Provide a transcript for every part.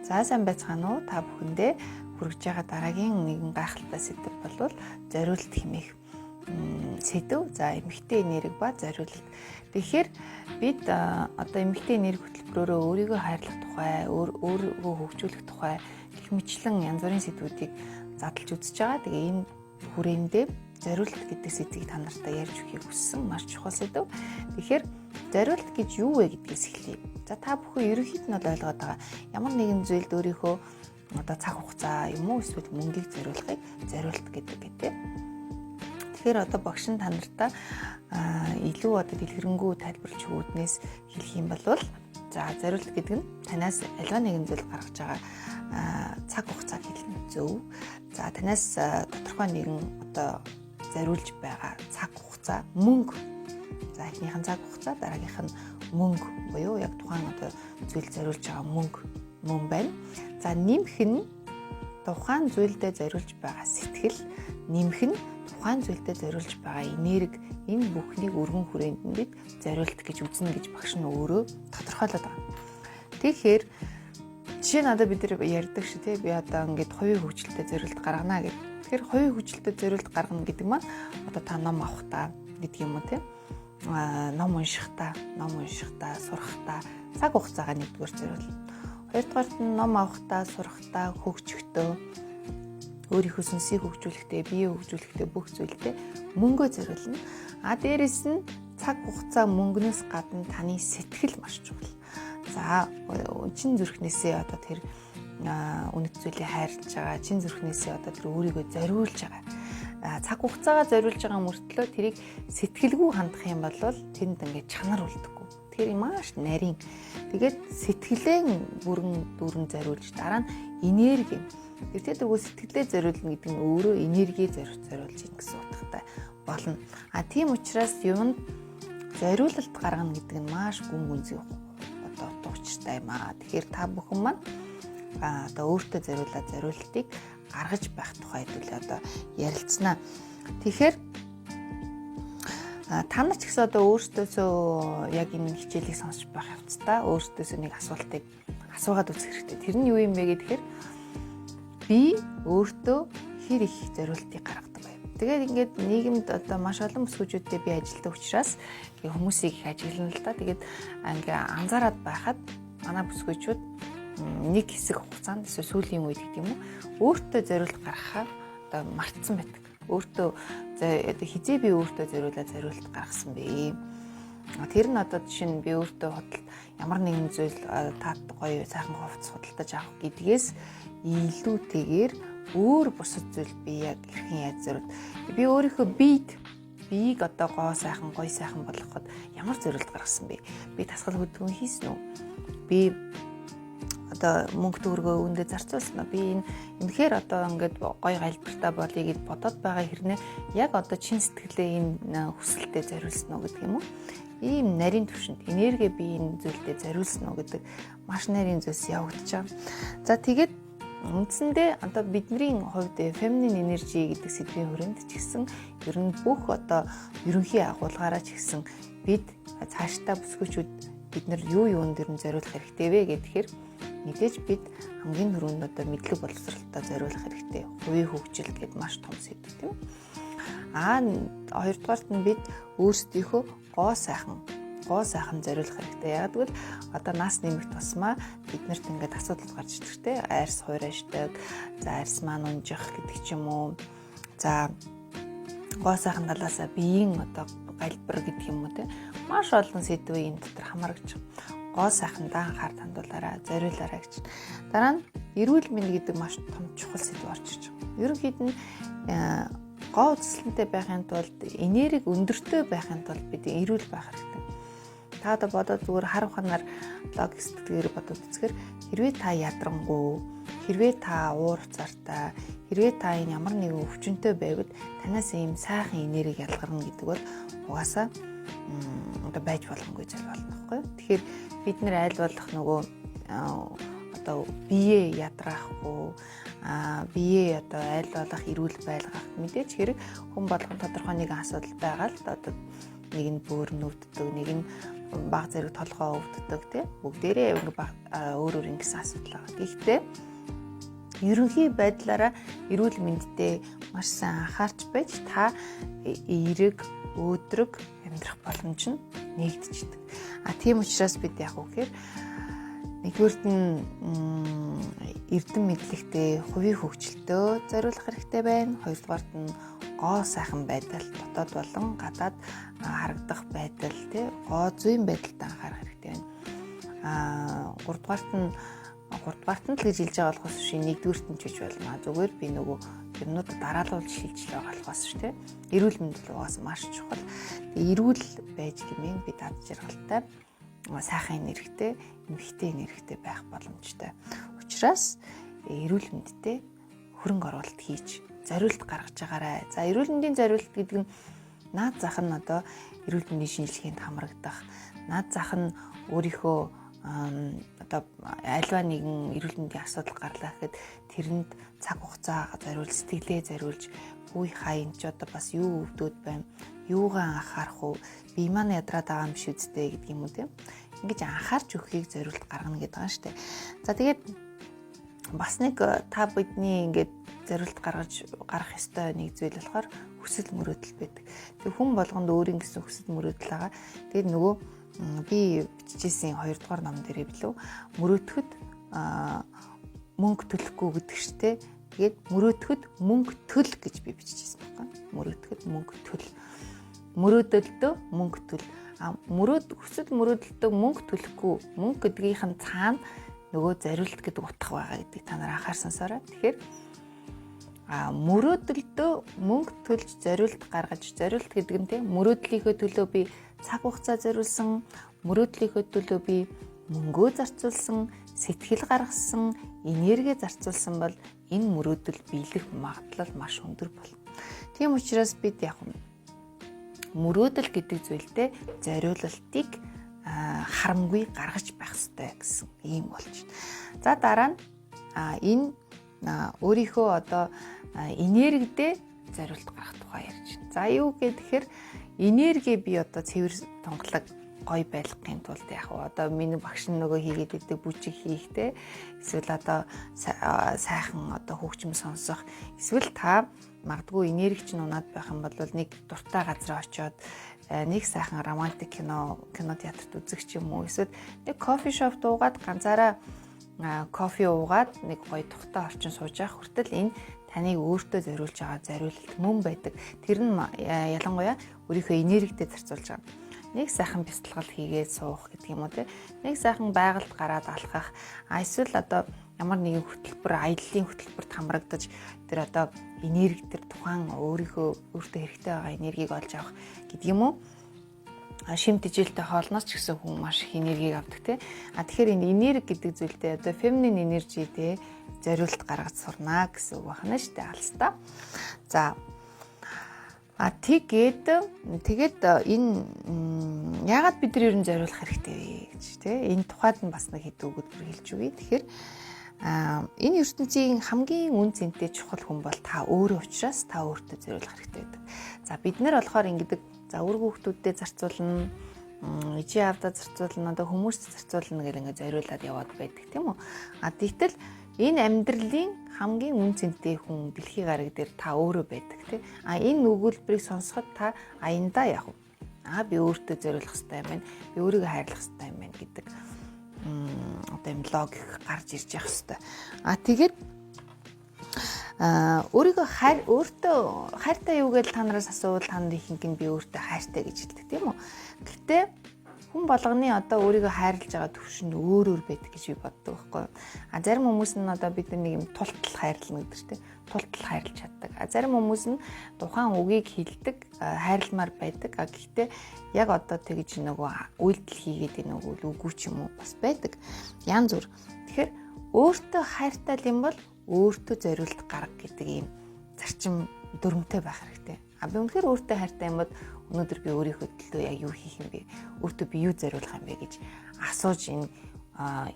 За сайн байцгаана уу? Та бүхэндээ хүргэж байгаа дараагийн нэгэн гайхалтай сэдэв бол зориулт хэмээх сэдэв. За эмэгтэй энерги ба зориулт. Тэгэхээр бид одоо эмэгтэй энерги хөтөлбөрөөрөө өөрийгөө хайрлах тухай, өөрийгөө хөгжүүлэх тухай гэх мэтлэн янз бүрийн сэдвүүдийг задлж үзэж байгаа. Тэгээ энэ хүрээндээ зориулт гэдэг сэдвийг та нартай ярьж өгөхийг хүссэн маш чухал сэдэв. Тэгэхээр зориулт гэж юу вэ гэдгээс эхлэе. За та бүхэн ерөнхийд нь ойлгоод байгаа. Ямар нэгэн зүйлд өөрийнхөө одоо цаг хугацаа юм уу эсвэл мөнгийг зориулахыг зориулт гэдэг гэдэг. Тэгэхээр одоо багш нь та нартай илүү одоо дэлгэрэнгүй тайлбарлаж өгөхнээс хэлэх юм бол за зориулт гэдэг нь танаас аливаа нэгэн зүйл гаргаж байгаа цаг хугацааг хэлнэ зөв. За танаас тодорхой нэгэн одоо зориулж байгаа цаг хугацаа мөнгө. За эхнийхэн цаг хугацаа, дараагийнх нь мөнгө буюу яг тухайн одоо зүйл зориулж байгаа мөн байна. За нэмэх нь тухайн зүйлдээ зориулж байгаа сэтгэл, нэмэх нь тухайн зүйлдээ зориулж байгаа энерги, энэ бүхнийг өргөн хүрээнд нь бид зориулт гэж үзнэ гэж багш нь өөрөө тодорхойлоод байгаа. Тэгэхээр жишээ нь одоо бид нар ярьдаг шүү тий би одоо ингээд хувийн хөгжилтэд зориулт гаргана гэдэг. Тэгэхээр хувийн хөгжилтэд зориулт гаргана гэдэг маань одоо та ном авах та гэдэг юм уу тий ном унших та, сурах та цаг хугацаагаа нэгдүгээр зориулна. Хоёрдугаарт нь ном авах та, сурах та, хөгжихдээ өөрийнхөө сүнсийг хөгжүүлэхдээ, биеийг хөгжүүлэхдээ бүх зүйлдээ мөнгөө зориулна. Дээрэс нь цаг хугацаа мөнгнөөс гадна таны сэтгэл маш чухал. За чин зүрхнээсээ одоо тэр үнэт зүйлийг хайрлаж байгаа, чин зүрхнээсээ одоо тэр өөрийгөө зориулж байгаа. Цаг хугацаагаа зориулж байгаа мөртлөө тэрийг сэтгэлгүй хандах юм бол тэнд ингээд чанар үлдэхгүй. Тэгэхээр маш нарийн. Тэгээд сэтгэлэн бүрэн зориулж дараа нь энерги. Тэр дөрвөө сэтгэлээ зориулна гэдэг нь өөрөө энерги зориулж ийн гэсэн утгатай болно. Тийм учраас юмд зориулалт гаргана гэдэг нь маш гүн гүнзгий одоо утга учиртай юм аа. Тэгэхээр та бүхэн маань одоо өөртөө зориулаад зориултыг гаргаж байх тухай хэдүүлээ одоо ярилцсанаа. Тэгэхээр та нар ч гэсэн одоо өөртөөсөө яг энэ хичээлийг сонсч байх явцдаа өөртөөсөө нэг асуултыг асуугаад үзэх хэрэгтэй. Тэр нь юу юм бэ гэхээр би өөртөө хэр их зориултыг гаргадаг вэ? Тэгээд ингээд нийгэмд одоо маш олон бүсгүйчүүдтэй би ажилладаг учраас хүмүүсийг их ажиглана л да. Тэгээд ингээ анзаараад байхад манай бүсгүйчүүд нэг хэсэг хугацаанд эсвэл сүүлийн үед гэдэг юм уу өөртөө зориулт гаргахаа одоо мартсан байдаг. Өөртөө одоо хизээ би өөртөө зориулт гаргасан бэ. Тэр нь одоо жишээ нь би өөртөө хөдөлт ямар нэгэн зүйл тат гоё сайхан хувцас худалдаж авах гэдгээс илүүтэйгээр өөр бусад зүйл би яг хэрхэн яаж зориулт. Би өөрийнхөө биеийг одоо гоё сайхан болгоход ямар зориулт гаргасан бэ? Би тасгал хөдөлгөөн хийсэн үү? Би одоо мөнгө төгрөгөө өндөө зарцуулсан. Би энэ үнэхээр одоо ингээд гоё галбиртай болъё гэд бодоод байгаа хэрнээ яг одоо чин сэтгэлээ энэ хүсэлтэд зориулсан уу гэдэг юм уу? Ийм нарийн төвшөнд энерги би энэ зүйлдээ зориулсан уу гэдэг маш нарийн зүйлс явагдаж байгаа. За тэгээд үндсэндээ одоо бидний хувьд feminine energy гэдэг сэдвийн хүрээнд ч гэсэн ер нь бүх одоо ерөнхий агуулгаараа ч гэсэн бид цаашдаа бүсгүйчүүд бид нар юунд дэр нь зориулах хэрэгтэй вэ гэхээр мэдээж бид хамгийн түрүүнд одоо мэдлэг боловсролтой зориулах хэрэгтэй. Хувийн хөгжил гэдэг маш том сэдв тийм. Хоёрдугаарт нь бид өөрсдийнхөө гоо сайхан зориулах хэрэгтэй. Яг тэгвэл одоо нас нэмэх тусмаа биднэрт ингээд асуудал гарч ирдэг те. Арьс хуурайшдаг, за арьс маань унжих гэдэг ч юм уу. За гоо сайхан талаасаа биеийн одоо галбир гэдэг юм уу те. Маш олон сэдвийн энэ дотор хамаарч гоо сайхандаа анхаарал хандуулаарай, зориулаарай гэж. Дараа нь эрүүл мэнд гэдэг маш том чухал сэдв орж ирж байгаа. Ерөнхийд нь гоо үзэсгэлэнтэй байхын тулд энерги өндөртэй байхын тулд бид эрүүл байх хэрэгтэй. Та одоо бодоод зүгээр хар ухаанаар логистикээр бодоод үзэхээр хэрвээ та ядрангуй, хэрвээ та уур хуцаартай, хэрвээ та энэ ямар нэгэн өвчнөд байвал танаас ийм сайхан энерги ялгарна гэдэг бол угаасаа одоо байж боломгүй зүйл болно байхгүй. Тэгэхээр бид нэр айл болох нөгөө одоо бие ядраахгүй бие одоо айл болох эрүүл байлгах мэдээж хэрэг хүн болгон тодорхой нэгэн асуудал байгаа л одоо нэг нь бөөр нүвддэг, нэг нь баг зэрэг толгоо өвддөг тий. Бүгдээрээ өөр ингэсэн асуудал байгаа. Гэхдээ ерөнхий байдлаараа эрүүл мэндэд маш сайн анхаарч байж та эерэг, өөдрөг амьдрах боломж нь нэгдчихдэг. Тийм учраас бид яг үгээр нэгдүгээрт нь эрдэм мэдлэгтэй хувийн хөгжилтөө зориулах хэрэгтэй байна. Хоёрдугаарт нь гоо сайхан байдал, дотоод болон гадаад харагдах байдал, тий гоо зүйн байдалд анхаарах хэрэгтэй байна. Гуравдугаарт нь л гэж хэлж байгаа болохоос биш, нэгдүгээрт нь ч гэж болно. Зүгээр би нөгөө юмнуудад дараалуулж хэлж байгаа болохоос шүү, тий. Эрүүл мэндэл угаас маш чухал. Эрүүл байж гэмээр бид ад жаргалтай, сайхан энергитэй, эмхтэй энергитэй байх боломжтой. Учираас эрүүл мэндэд хөрөнгө оруулалт хийж зориулт гаргаж байгаарай. За эрүүл мэндийн зориулт гэдэг нь наад зах нь одоо эрүүл мэндийн шинжилгээнд хамрагдах, наад зах нь өөрийнхөө одоо альва нэгэн эрүүл мэндийн асуудал гарлаа гэхэд тэрэнд цаг хугацаа зориулж, сэтгэлээ зориулж, үе хаянд ч одоо бас юу өвдөд байна, юугаа анхаарах уу, бие маань ядраад байгаа юм биш үсттэй гэдэг юм уу тийм. Ингэж анхаарч өгөхийг зориулт гаргана гэдэг байгаа шүү дээ. За тэгээд бас нэг та бидний ингээд зориулт гаргах ёстой нэг зүйл болохоор хүсэл мөрөөдөл байдаг. Тэг хүн болгонд өөрийн гэсэн хүсэл мөрөөдөл байгаа. Тэгээд нөгөө би бичижсэн 2 дугаар ном дээр билүү мөрөөдөхөд мөнгө төлөхгүй гэдэг чтэй. Тэгээд мөрөөдөхөд мөнгө төл гэж би бичижсэн байна. Мөрөөдөхөд мөнгө төл. Мөрөөдөлдөө мөнгө төл. Хүсэл мөрөөдөлдөө мөнгө төлөхгүй, мөнгө гэдгийнх нь цаана нөгөө зориулт гэдэг утга байгаа гэдгийг та нар анхаарсансаараа. Тэгэхээр мөрөөдөлдөө мөнгө төлж зориулт гаргаж, зориулт гэдэг нь тийм мөрөөдлийнхөө төлөө би цаг хугацаа зориулсан, мөрөөдлийнхөө төлөө би мөнгөө зарцуулсан, сэтгэл гаргасан, энерги зарцуулсан бол энэ мөрөөдөл биелэх магадлал маш өндөр болно. Тийм учраас бид яг мөрөөдөл гэдэг зүйлдээ зориулалтыг харамгүй гаргаж байх ёстой гэсэн ийм болж байна. За дараа нь энэ өөрийнхөө одоо энергидээ зориулт гаргах тухай ярьж байна. За юу гэхээр энерги би одоо цэвэр тунгалаг гой байлгахын тулд яг одоо миний багш нөгөө хийгээд идэг бүжиг хийхтэй эсвэл одоо сайхан одоо хөгжим сонсох эсвэл та магадгүй энерги чинь унаад байх юм бол нэг дуртай газар очиод нэг сайхан романтик кино театрт үзэх ч юм уу эсвэл нэг кофе шоп дуугаад ганцаараа кофе уугаад нэг гоё тухтай орчин сууж явах хүртэл энэ таныг өөртөө зориулж байгаа зориулалт мөн байдаг. Тэр нь ялангуяа өөрийнхөө энергитэй зарцуулж байгаа. Нэг сайхан бясалгал хийгээд суух гэдэг юм уу те. Нэг сайхан байгальд гараад алхах. Эсвэл одоо ямар нэгэн хөтөлбөр, аяллаа хөтөлбөрт хамрагдаж тэр одоо энерги тэр тухайн өөртөө хэрэгтэй байгаа энергийг олж авах гэдэг юм уу. Шим тэжээлтэй хоолноос ч гэсэн хүн маш их энергийг авдаг те. Тэгэхээр энэ энерги гэдэг зүйлдээ одоо феминин энержи те зориулт гаргаж сурнаа гэсэн үг байна шүү дээ алстаа. За тэгээд энэ яагаад бид нар ер нь зориулах хэрэгтэй вэ гэж те энэ тухайд нь бас нэг хэдэн үгд хэлж өгье. Тэгэхээр энэ ертөнцийн хамгийн үн цэнтэй чухал хүн бол та өөрөө учраас та өөртөө зориулах хэрэгтэй байдаг. За бид нар болохоор ингэдэг за үр хүүхдүүдэд зарцуулна, ижээ авдаа зарцуулна, одоо хүмүүст зарцуулна гэх ингэ зориулаад яваад байдаг тийм үү? Тэгтэл энэ амьдралын хамгийн үн цэнтэй хүн дэлхийн гариг дээр та өөрөө байдаг тийм. Энэ өгүүлбэрийг сонсоход та аяндаа яг би өөртөө зориулах хэрэгтэй юм байна. Би өөрийгөө хайрлах хэрэгтэй юм байна гэдэг одоо юм логик гарч ирж явах хэрэгтэй. Тэгээд өөртөө хайртай юу гэж та нараас асуувал та нарын ихэнх нь би өөртөө хайртай гэж хэлдэг тийм үү. Гэхдээ хүн болгоны одоо өөрийгөө хайрлаж байгаа төвшөнд өөр байдаг гэж би боддог байхгүй юу. Зарим хүмүүс нь одоо бид нэг юм тултал хайрлна гэдэг чинь тултал хайрлаж чаддаг. Зарим хүмүүс нь тухайн үгийг хэлдэг, хайрламар байдаг. Гэхдээ яг одоо тэгж нөгөө үйлдэл хийгээд нөгөө үгүй ч юм уу бас байдаг. Янз бүр. Тэгэхээр өөртөө хайртай юм бол өөртөө зориулт гарга гэдэг ийм зарчим дүрмтэй байх хэрэгтэй. Би үнэхээр өөртөө хайртай юм бол өнөөдөр би өөрийнхөө төлөө яг юу хийх юм бэ? Өөртөө би юу зориулах юм бэ гэж асууж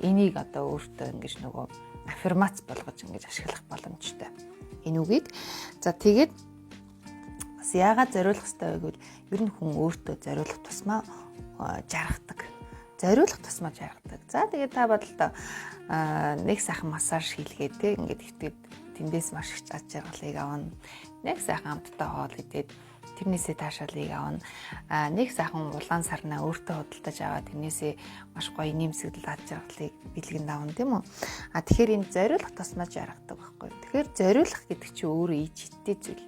энийг одоо өөртөө ингэж нөгөө аффирмац болгож ингэж ашиглах боломжтой. Энэ үгийг за тэгээд бас яагаад зориулах хэрэгтэй вэ гэвэл ер нь хүн өөртөө зориулах тусмаа жаргадаг. Зориулах тусмаа жаргадаг. За тэгээд та бодлоо нэг сайхан массаж хийлгээд те ингээд ихтэй тэндээс маш их аз жаргалыг авна. Нэг сайхан амттай хоол идээд тэрнээсээ таашаалыг авна. Нэг сайхан улаан сарнаа өөртөө худалдаж аваад тэрнээсээ маш гоё нэмсэгдэл аз жаргалыг бэлгэнд авна тийм үү? Тэгэхээр энэ зориулах тусмаа жаргадаг байхгүй. Тэгэхээр зориулах гэдэг чинь өөрөө ичтэй зүйл.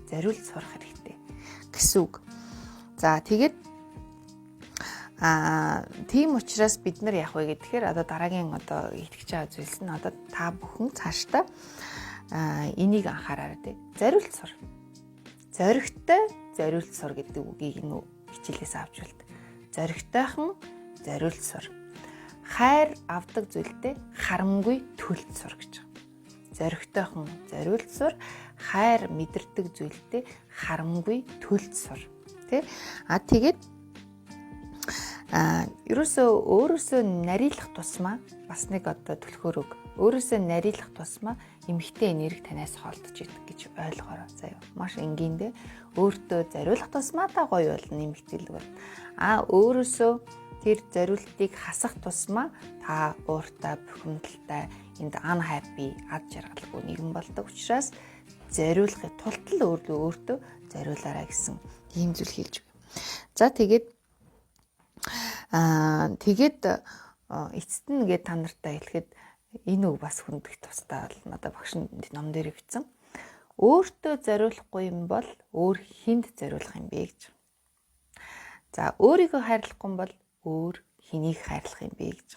Зориулж сурах хэрэгтэй гэсэн үг. За тэгээд тийм учраас бид нар яах вэ гэхээр одоо дараагийн одоо итгэж байгаа зүйлс нь одоо та бүхэн цаашдаа энийг анхаараарай тий. Зориулт сур. Зоригтой зориулт сур гэдэг үгийг энэ хичээлээс авч болдог. Зоригтойхон зориулт сур. Хайр авдаг зүйлдээ харамгүй төлт сур гэж байна. Зоригтойхон зориулт сур, хайр мэдэрдэг зүйлдээ харамгүй төлт сур. Тий? Тэгээд өөрөөсөө нарийнлах тусмаа бас нэг одоо түлхүүр үг. Өөрөөсөө нарийнлах тусмаа эмэгтэй энерги танаас холдож идэг гэж ойлгоорой заяа. Маш энгийн дээ. Өөртөө зориулах тусмаа та гоё болно эмэгтэйлэг бол. Өөрөөсөө тэр зориултыг хасах тусмаа та ууртай, бухимдалтай, энд unhappy, аз жаргалгүй нэгэн болдог учраас зориулахыг тултал өөртөө зориулаарай гэсэн ийм зүйл хэлж байна. За тэгээд эцэст нь гээд та нартай хэлэхэд энэ үг бас хүндэх тустай бол надад багш ном дээр бичсэн. Өөртөө зориулахгүй юм бол өөр хүнд зориулах юм бэ гэж. За өөрийгөө хайрлахгүй юм бол өөр хэнийг хайрлах юм бэ гэж.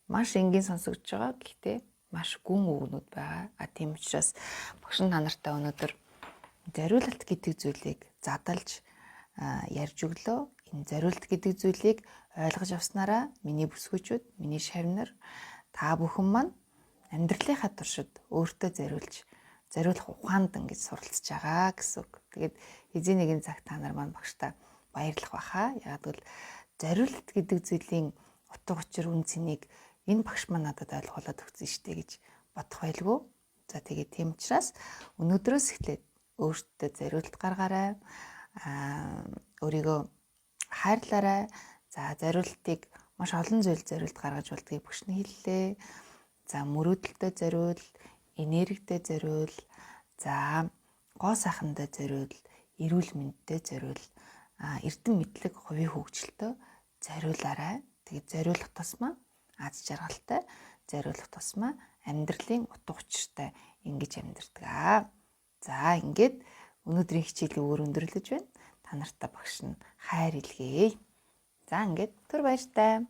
Маш энгийн сонсогдож байгаа. Гэхдээ маш гүн үгнүүд байгаа. Тийм учраас багш та нартай өнөөдөр зориулалт гэдэг зүйлийг задалж ярьж өглөө. Энэ зориулт гэдэг зүйлийг ойлгож авснараа миний бүсгүйчүүд, миний шавнар та бүхэн маань амьдралынхаа туршид өөртөө зориулах ухаанд ингэж суралцж байгаа гэсэн үг. Тэгээд эзэн нэгэн цаг та нар маань багштай баярлах баха. Яг л зориулт гэдэг зүйлийн утга учир үн цэнийг энэ багш маань надад ойлгуулад өгсөн штэ гэж бодох байлгүй. За тэгээд тийм учраас өнөөдрөөс эхлээд өөртөө зориулт гаргаарай. Өөрийгөө хайрлаарай. За зориултыг маш олон зүйл зориулт гаргаж болдгийг багш нь хэллээ. За мөрөөдөлтөй зориул, энергитэй зориул, за гоо сайхандаа зориул, эрүүл мэндтэй зориул, эрдэм мэдлэг, хувийн хөгжилтөй зориулаарай. Тэгээд зориулах тусмаа аз жаргалтай, зориулах тусмаа амьдралын утга учиртай ингэж амьдардаг. За ингээд өнөөдрийн хичээлийг өндөрлөж байна. Та нартай багш нь хайр илгээе. За ингээд түр баяртай.